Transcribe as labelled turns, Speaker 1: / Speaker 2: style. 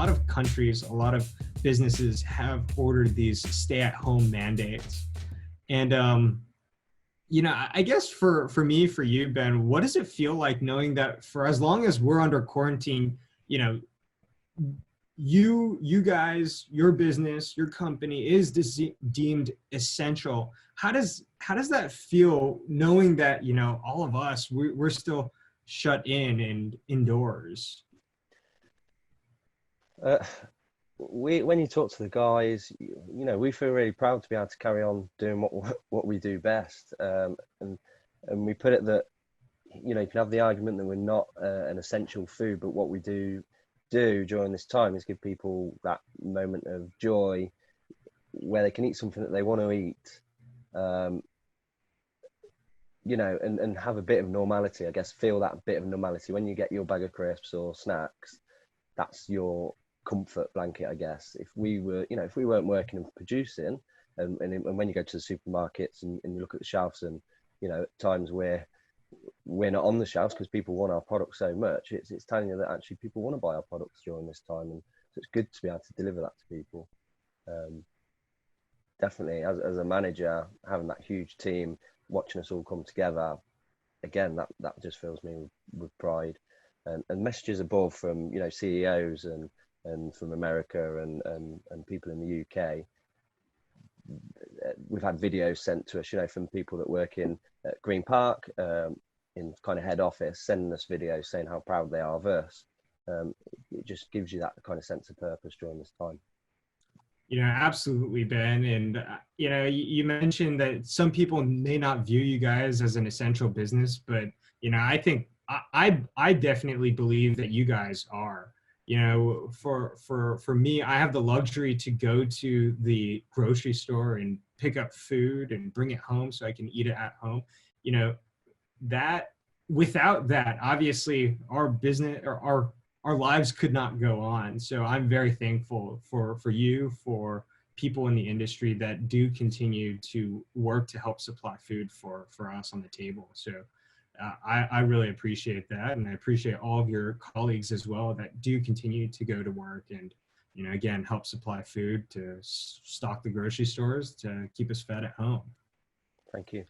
Speaker 1: lot of countries, a lot of businesses have ordered these stay-at-home mandates. And I guess for me, for you, Ben, what does it feel like knowing that for as long as we're under quarantine, you know, you guys, your business, your company is deemed essential. How does that feel knowing that, all of us, we're still shut in and indoors?
Speaker 2: When you talk to the guys, we feel really proud to be able to carry on doing what we do best. And we put it that, you can have the argument that we're not an essential food, but what we do during this time is give people that moment of joy where they can eat something that they want to eat, and have a bit of normality, I guess, feel that bit of normality. When you get your bag of crisps or snacks, that's your comfort blanket, I guess. If we weren't working and producing, and when you go to the supermarkets and you look at the shelves, and at times we're not on the shelves because people want our products so much, it's telling you that actually people want to buy our products during this time, and so it's good to be able to deliver that to people. Definitely, as a manager, having that huge team watching us all come together, again, that just fills me with pride. And messages above from CEOs and from America and people in the UK. We've had videos sent to us, from people that work in Green Park, in kind of head office, sending us videos saying how proud they are of us. It just gives you that kind of sense of purpose during this time.
Speaker 1: Absolutely, Ben. And, you mentioned that some people may not view you guys as an essential business, but, I think I definitely believe that you guys are. For me, I have the luxury to go to the grocery store and pick up food and bring it home so I can eat it at home. That without that, obviously our business or our lives could not go on. So I'm very thankful for you, for people in the industry that do continue to work to help supply food for us on the table. So I really appreciate that. And I appreciate all of your colleagues as well that do continue to go to work and, again, help supply food to stock the grocery stores to keep us fed at home.
Speaker 2: Thank you.